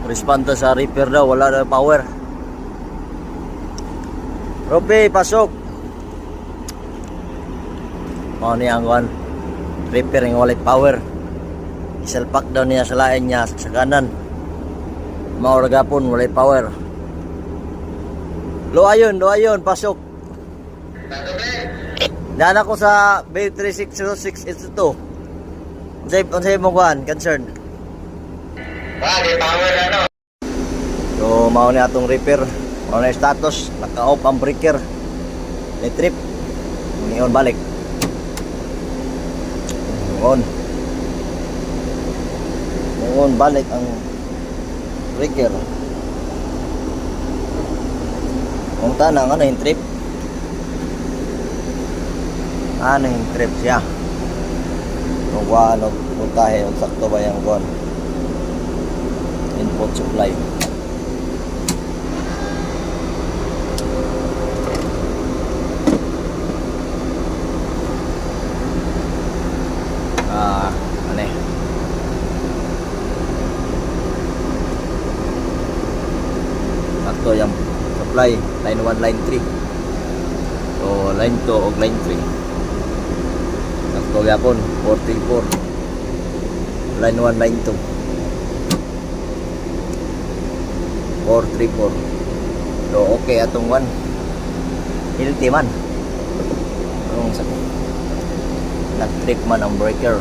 Responda sa repair daw, wala na power. Robe, pasok. Mao ni ang one repair ng wallet power. Isalpak daw niya sa lain niya sa kanan. Mao ra gapon wallet power. Lo ayon, pasok. Nana ko sa B3606 ito. Unsay mo kuan concern? Di power ano. So mao ni atong repair. Mao na status, naka-off ang breaker. May trip. Ngayon balik. Ngayon balik ang breaker. Kung tanang ano yung trip? Ano yung trip siya? Kung ano, puntahe, kung sakto ba yung gon? Input supply. Ano eh? Sakto yung supply, line 1, line 3. So, line 2 o line 3. Sakto yapon, 434. Line 1, line 2. 434. So, okay atong 1. Healthy man. Anong sakto? Nag-trip man ang breaker.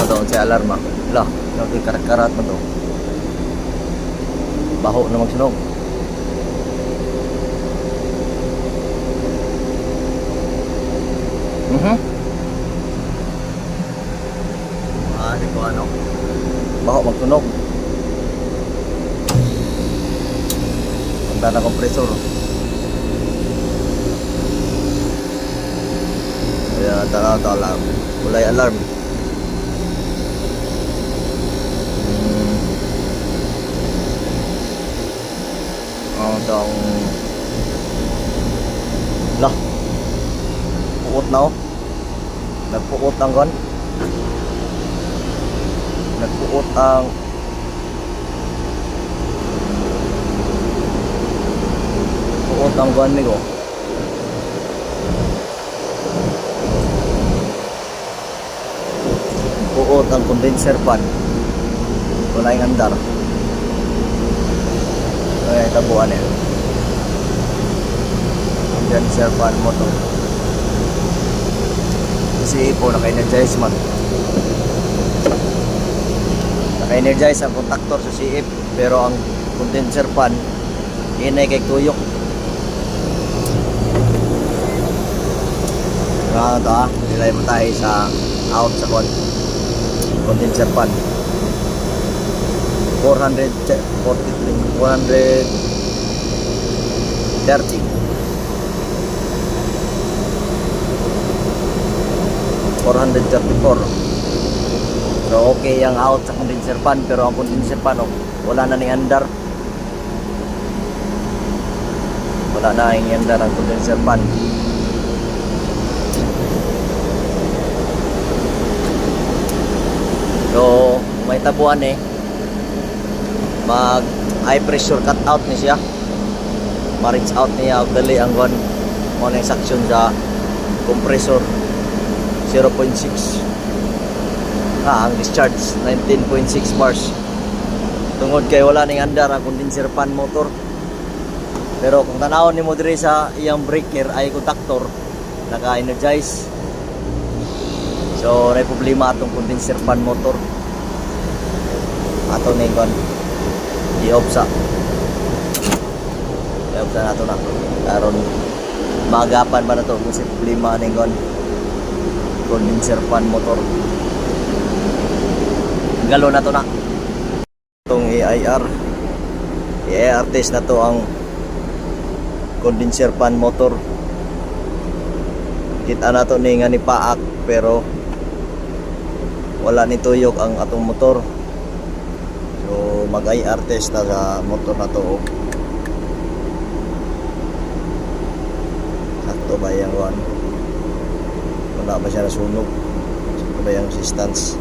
Doon sa alarma. Lah, nagkakarat mo to. Baho na magsunog. Di ko ano. Baho magsunog. Punta na kompresor. Kaya tara alarm. Kulay alarm. Dong lah puot na nagpuot ang gon, nagpuot ang gon nigo. Puot ang condenser fan, wala yung andar. Ay, tabuan eh. Condenser fan mo to. Kasi po naka-energize man. Naka-energize ang contactor sa CF, pero ang condenser fan inay kay tuyok. Ito nilay mo tayo sa out sa condenser fan. 430 434. So okay yung out sa condenser fan, pero ang condenser fan wala na ning andar. Wala na ning andar ang condenser fan. So may tabuan eh, mag high pressure cut out ni siya, ma-rinse out niya dali ang gon mo na suction sa compressor 0.6. Ang discharge 19.6 bars. Tungod kay wala ning andar ang condenser fan motor. Pero kung tanawon nimo diri sa iyang breaker ay contactor naka-energize. So may problema atong condenser fan motor. Ato ning gon i-off sa nato na karon magapan ba na to kung si problema ning gon condenser fan motor. Galo na to na itong AIR test na to ang condenser fan motor. Kita na to ni nga ni paak, pero wala ni tuyok ang atong motor. So mag-IR test na sa motor na to. Sakto ba yung one? Wala ba siya nasunog? Sakto ba yung resistance?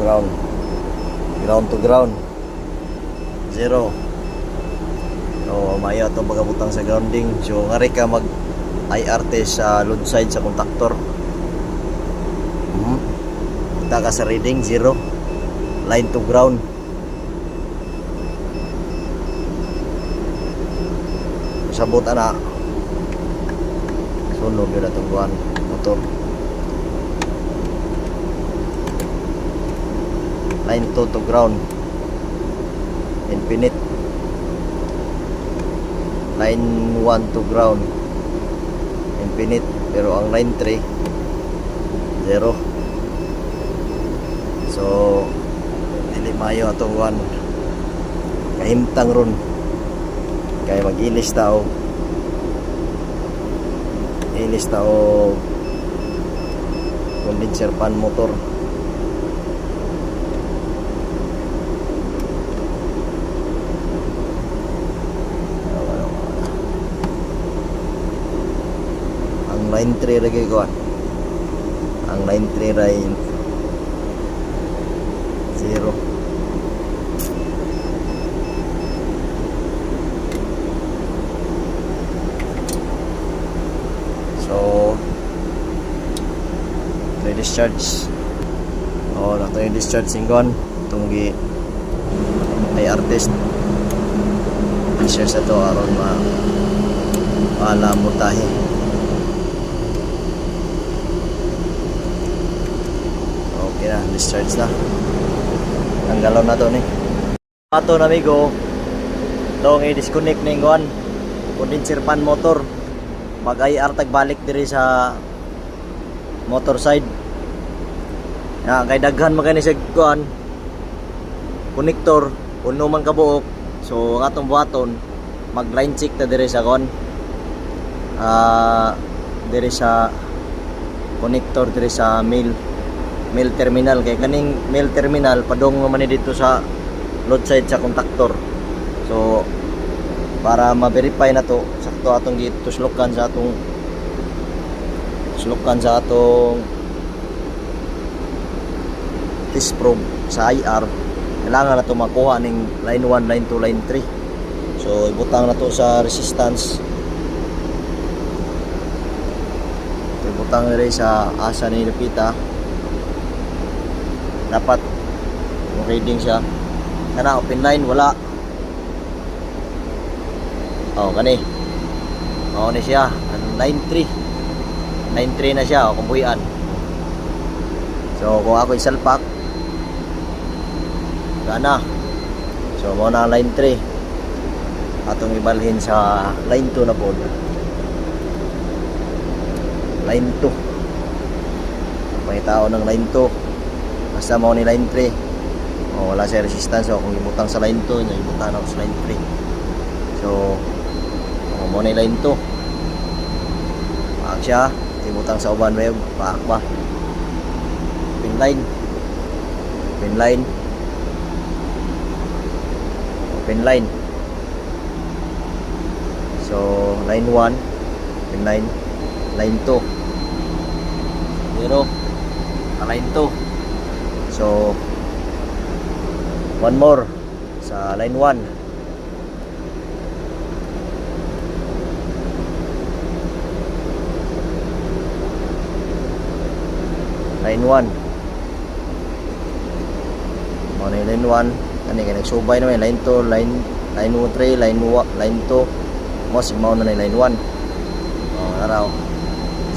ground. Ground to ground. 0. So, maya ito magabutang sa grounding. So, ngari ka mag IR test sa load side sa contactor. Kita ka sa reading 0. Line to ground. Sabot ana. Sunog yun atong buwan motor. Line 2 to ground. Infinite. Line 1 to ground. Infinite. Pero ang line 3 0. So dili mayo atong buwan. Kahimtang ron. Kaya mag-ilis tao. Ilis tao condenser fan motor. Ang line 3 lagi ko. Ang line 3 ray 0. So, ito yung discharge. O, ito yung discharge singgon. Itong IR test. I-share sa ito aron maala mutahe. Okay na, discharge na. Tanggalon na ito ni. Ito na amigo. Itong i-disconnect na yung condenser fan motor. Mag-IR tag balik diri sa motor side. Ya, kay daghan magani sa kuan connector uno man kabuok. So ang atong buhaton mag line check ta diri sa kuan diri sa connector diri sa mail terminal, kay kaning mail terminal padong man ni dito sa load side sa contactor. So para ma-verify na to, sakto atong gituslokan sa atong test probe sa IR. Kailangan na to makuha ning line 1, line 2, line 3. So ibutang na to sa resistance. Ibutang na rin sa asa ni Lupita. Dapat reading siya. Kana open line wala. Oh, kani. Oh, ni siya. Line 3. Line 3 na siya, kung buhian. So, kung ako isalpak, gana. So, muna ang line 3. Atong ibalhin sa line 2 na po. Line 2. May tao ng line 2. Basta mo ni line 3. Oh, wala siya resistance. So, kung ibutang sa line 2, ibutang ako sa line 3. So, mo na line 2. Paak siya, ibutang sa uban wave, paak ba. Pin line. Pin line. Open line. So, line 1, pin line, line 2. 0. Line 2. So, one more sa line 1. Line 1. Mo na line 1. Ani kay nagsubay naman line 2, line 3, line 2. Mo si mao na line 1. Oh, naraw.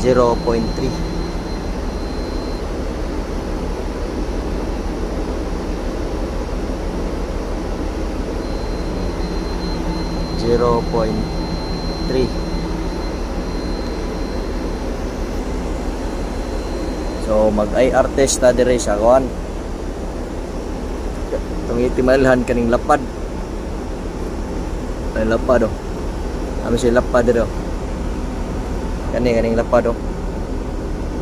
0.3. So mag-IR test ta dire sa kuan. Itong itimalhan kaning lapad. Ay lapad oh. Ami si lapad do. Kaning lapad oh.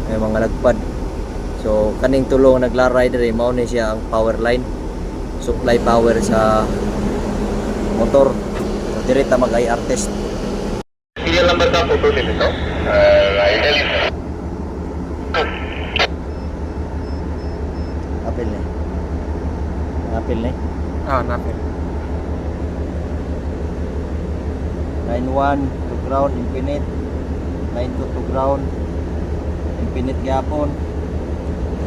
May mga lagpad. So kaning tulong naglaray dire mao ni siya ang power line. Supply power sa motor. So dire ta mag-IR test. Serial number का फोटो ले लेता हूँ ideal Apil ni. Napil ni. Napil. Line 1 to ground infinite. Line 2 to ground infinite gyapon.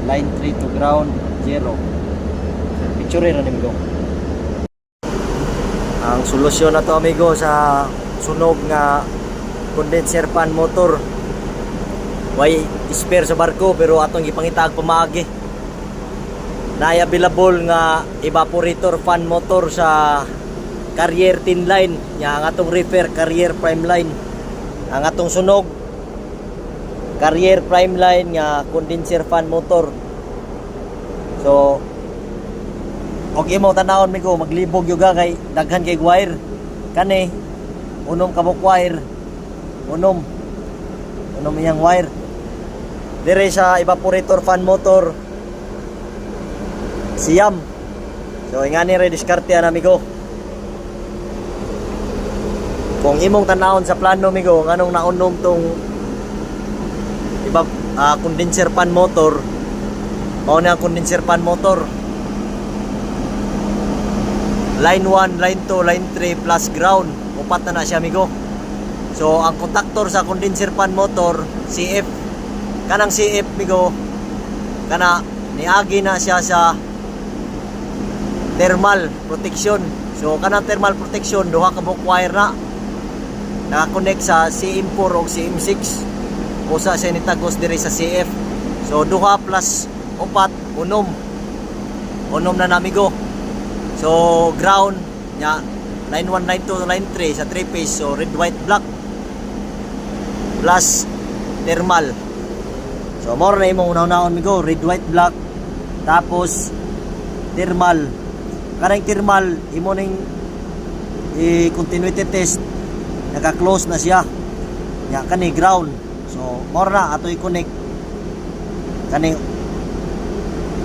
Line 3 to ground 0. Picture ra ni amigo. Ang solusyon na to amigo sa sunog nga condenser fan motor. Way spare sa barko pero atong gipangitag pamaagi. Naay available nga evaporator fan motor sa Carrier 10 line nya ang atong repair Carrier prime line. Ang atong sunog Carrier prime line nga condenser fan motor. So okay mo tanawon mi ko maglibog yuga kay daghan kay wire kani unom kabok wire unom iyang wire dire sa evaporator fan motor siyam. So ingani re diskarte ana amigo. Kung imong tanawon sa plano amigo nganong naunom tong condenser fan motor, mao na ang condenser fan motor. Line 1, line 2, line 3 plus ground. Upat na siya amigo. So ang contactor sa condenser fan motor CF. Kanang CF amigo kana niagi na siya sa thermal protection. So kanang thermal protection duha ka buok wire na naka-connect sa CM4 o CM6 usa siya nitagos diri sa CF. So duha plus upat unom na namigo. So ground nya line 1, line 2, line 3 sa 3 phase. So red, white, black plus thermal. So more na imong unaw-unaon migo red, white, black tapos thermal. Karang thermal imo ning continuity test naka-close na siya nya kani ground. So more na ato i-connect kani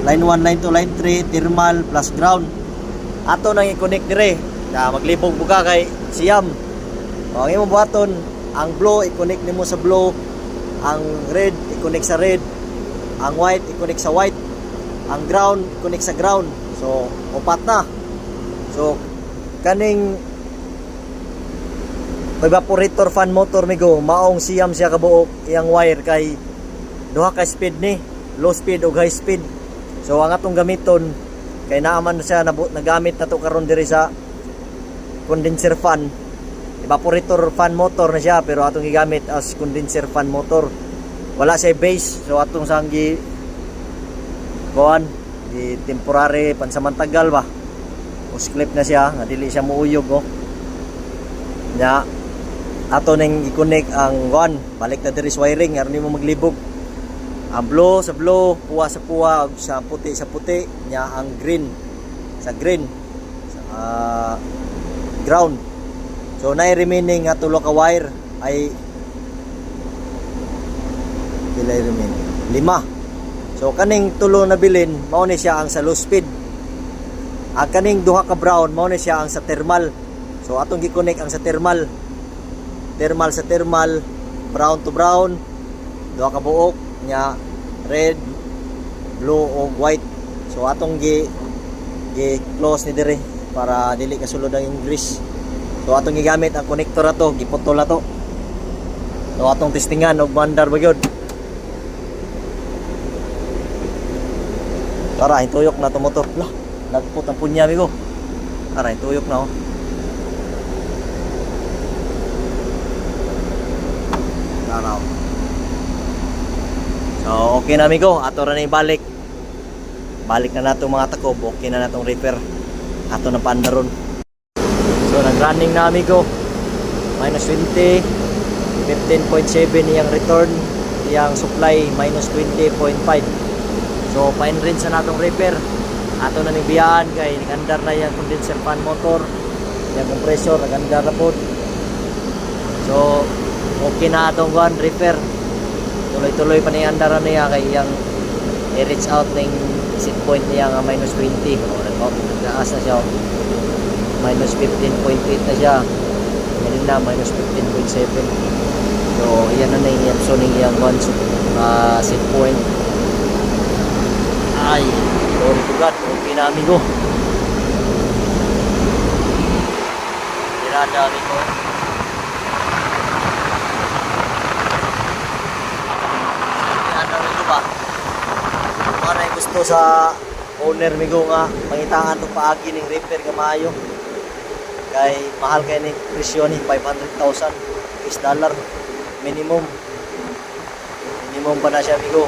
line 1, line 2, line 3 thermal plus ground ato nang i-connect dire na maglibog buka kay siyam. O ang imong buhaton ang blue i-connect nimo sa blue, ang red i-connect sa red, ang white i-connect sa white, ang ground i-connect sa ground. So upat na. So kaning evaporator fan motor migo maong siyam siya kabuok iyang wire kay duha ka speed ni, low speed o high speed. So ang atong gamiton kay naaman siya nagamit na to karon diri sa condenser fan. Evaporator fan motor na siya pero atong gigamit as condenser fan motor. Wala siya base so atong sanggi kuan di temporary pansamantagal ba. Os clip na siya nga dili siya muuyog oh. Nya ato ning i-connect ang kuan balik na diri sa wiring aron nimo maglibog. Ang blue sa blue, puwa sa puwa, sa puti sa puti, nya ang green sa green, sa ground. So na remaining nga tulo ka wire ay pila remaining? 5. So kaning tulo na bilin mao ni siya ang sa low speed. Ang kaning duha ka brown mao ni siya ang sa thermal. So atong gi-connect ang sa thermal. Thermal sa thermal, brown to brown, duha ka buok nya red, blue o white. So atong gi close ni dire para dili kasulod ang English. So atong gigamit ang connector ato, giputol ato. So atong testingan og bandar ba gyud. Tara, intuyok na to motor. Lah, nagput ang punya migo. Tara, intuyok na oh. Tara. So okay na amigo, ato ra na ibalik. Balik na nato mga takob, okay na natong repair. Ato na pandaron. So nag-running na amigo. Minus 20, 15.7 iyang return, iyang supply minus 20.5. So fine rin sa natong repair. Ato na nibiyaan kay nagandar na iyang condenser fan motor. Iyang compressor nagandar na pod. So okay na atong one repair. Tuloy-tuloy pa niya andaran niya kay iyang i-reach out ng set point niya nga minus 20. Nag-aas na siya. Minus 15.8 na siya. Ngayon na minus 15.7. So iyan na na yung so niyang one set point. Ay, sorry to God. Okay na amigo. Pirada amigo. Pirada amigo ba? Kung ano yung gusto sa owner migo nga pangitangan itong paagi ng repair nga maayo. Kay mahal kay ni presyo ni 500,000 $6 minimum. Minimum pa na siya amigo.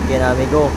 Okay na amigo.